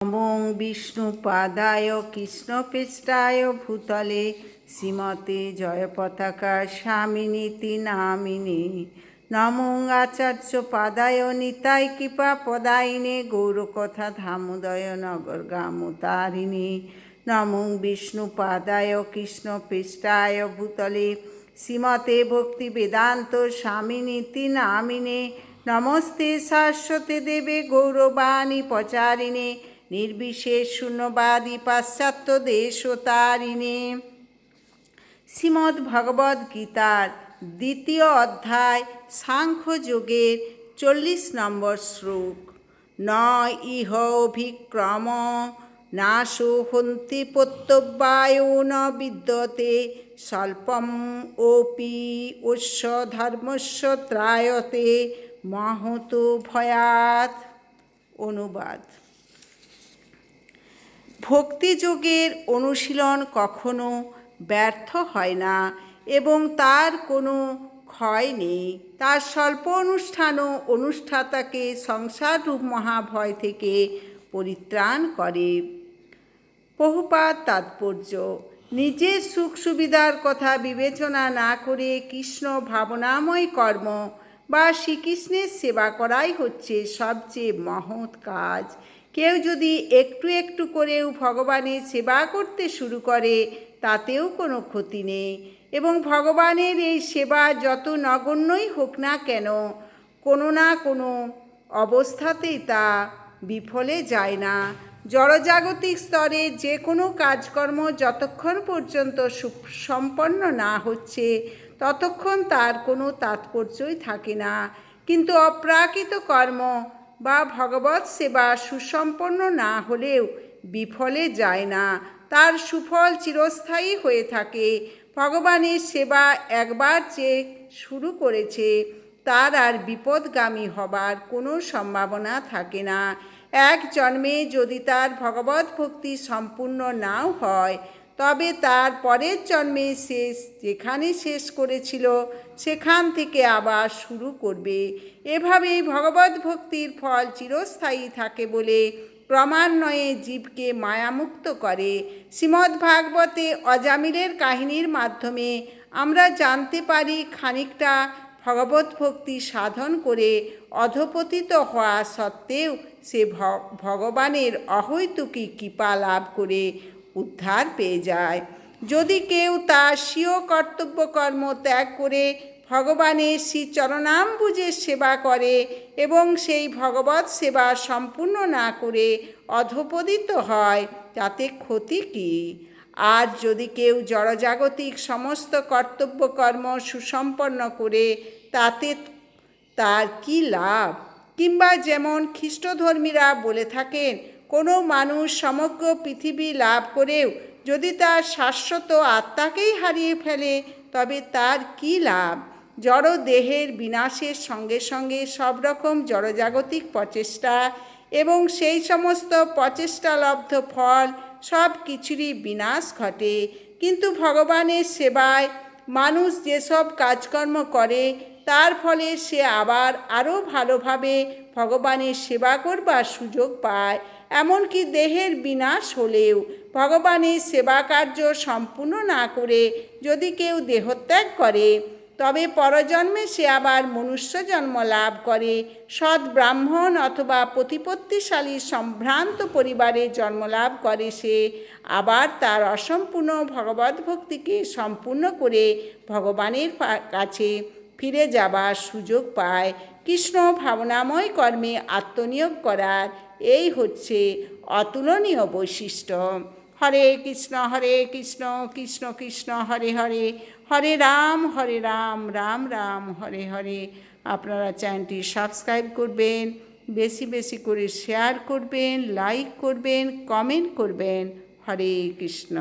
নমো বিষ্ণুপাদায় কৃষ্ণপৃষ্ঠায় ভূতলে শ্রীমতে জয়পতাকা স্বামিনীতি নামিনে নমো আচার্যপাদায় নিতাই কৃপা পদায়িনে গৌরকথা ধামোদয় নগর গ্রামতারিণী নমো বিষ্ণুপাদায় কৃষ্ণপৃষ্ঠায় ভূতলে শ্রীমতে ভক্তি বেদান্ত স্বামিনীতি নামিনে নমস্তে শাশ্বতে দেবে গৌরবাণী প্রচারিণে নির্বিশেষ শূন্যবাদী পাশ্চাত্য দেশতারিণে। শ্রীমদ্ ভগবদ্ গীতার দ্বিতীয় অধ্যায় সাংখ্যযোগের 40 নম্বর শ্লোক। ন ইহ অভিক্রম নাশো হন্তি প্রত্যব্যায়ো ন বিদ্যতে স্বল্পম ওপি অস্য ধর্মস্য ত্রায়তে মহত ভয়াৎ। অনুবাদ: ভক্তিযোগের অনুশীলন কখনো ব্যর্থ হয় না এবং তার কোনো ক্ষয় নেই। তার স্বল্প অনুষ্ঠানও অনুষ্ঠাতাকে সংসাররূপ মহাভয় থেকে পরিত্রাণ করে। প্রভুপাদ তাৎপর্য: নিজের সুখ সুবিধার কথা বিবেচনা না করে কৃষ্ণ ভাবনাময় কর্ম বা শ্রীকৃষ্ণের সেবা করাই হচ্ছে সবচেয়ে মহৎ কাজ। কেউ যদি একটু একটু করেও ভগবানের সেবা করতে শুরু করে তাতেও কোনো ক্ষতি নেই এবং ভগবানের এই সেবা যত নগণ্যই হোক না কেন, কোনো না কোনো অবস্থাতেই তা বিফলে যায় না। জড়জাগতিক স্তরে যে কোনো কাজকর্ম যতক্ষণ পর্যন্ত সুসম্পন্ন না হচ্ছে ততক্ষণ তার কোনো তাৎপর্যই থাকে না, কিন্তু অপ্রাকৃত কর্ম বা ভগবৎ সেবা সুসম্পন্ন না হলেও বিফলে যায় না, তার সুফল চিরস্থায়ী হয়ে থাকে। ভগবানের সেবা একবার যে শুরু করেছে তার আর বিপদগামী হবার কোনো সম্ভাবনা থাকে না। এক জন্মে যদি তার ভগবৎ ভক্তি সম্পূর্ণ নাও হয় তবে তার পরের জন্মে শেষ যেখানে শেষ করেছিল সেখান থেকে আবার শুরু করবে। এভাবেই ভগবৎ ভক্তির ফল চিরস্থায়ী থাকে বলে ক্রমান্বয়ে জীবকে মায়ামুক্ত করে। শ্রীমদ্ভাগবতে অজামিলের কাহিনীর মাধ্যমে আমরা জানতে পারি খানিকটা ভগবৎ ভক্তি সাধন করে অধঃপতিত হওয়া সত্ত্বেও সে ভগবানের অহৈতুকী কৃপা লাভ করে উদ্ধার পেয়ে যায়। যদি কেউ তার স্বীয় কর্তব্যকর্ম ত্যাগ করে ভগবানের শ্রীচরণাম্বুজের সেবা করে এবং সেই ভগবৎ সেবা সম্পূর্ণ না করে অধঃপতিত হয় তাতে ক্ষতি কী? আর যদি কেউ জড়জাগতিক সমস্ত কর্তব্যকর্ম সুসম্পন্ন করে তাতে তার কী লাভ? কিংবা যেমন খ্রিস্টধর্মীরা বলে থাকেন, কোনো মানুষ সমগ্র পৃথিবী লাভ করেও যদি তার শাশ্বত আত্মাকেই হারিয়ে ফেলে তবে তার কী লাভ? জড় দেহের বিনাশের সঙ্গে সঙ্গে সব রকম জড়জাগতিক প্রচেষ্টা এবং সেই সমস্ত প্রচেষ্টালব্ধ ফল সব কিছুরই বিনাশ ঘটে। কিন্তু ভগবানের সেবায় মানুষ যেসব কাজকর্ম করে তার ফলে সে আবার আরও ভালোভাবে ভগবানের সেবা করবার সুযোগ পায়। এমনকি দেহের বিনাশ হলেও ভগবানের সেবা কার্য সম্পূর্ণ না করে যদি কেউ দেহত্যাগ করে তবে পরজন্মে সে আবার মনুষ্য জন্ম লাভ করে। সৎ ব্রাহ্মণ অথবা প্রতিপত্তিশালী সম্ভ্রান্ত পরিবারে জন্মলাভ করে সে আবার তার অসম্পূর্ণ ভগবৎ ভক্তিকে সম্পূর্ণ করে ভগবানের কাছে ফিরে যাবার সুযোগ পায়। কৃষ্ণ ভাবনাময় কর্মে আত্মনিয়োগ করার এই হচ্ছে অতুলনীয় বৈশিষ্ট্য। হরে কৃষ্ণ কৃষ্ণ কৃষ্ণ হরে হরে, হরে রাম রাম রাম হরে হরে। আপনারা চ্যানেলটি সাবস্ক্রাইব করবেন, বেশি বেশি করে শেয়ার করবেন, লাইক করবেন, কমেন্ট করবেন। হরে কৃষ্ণ।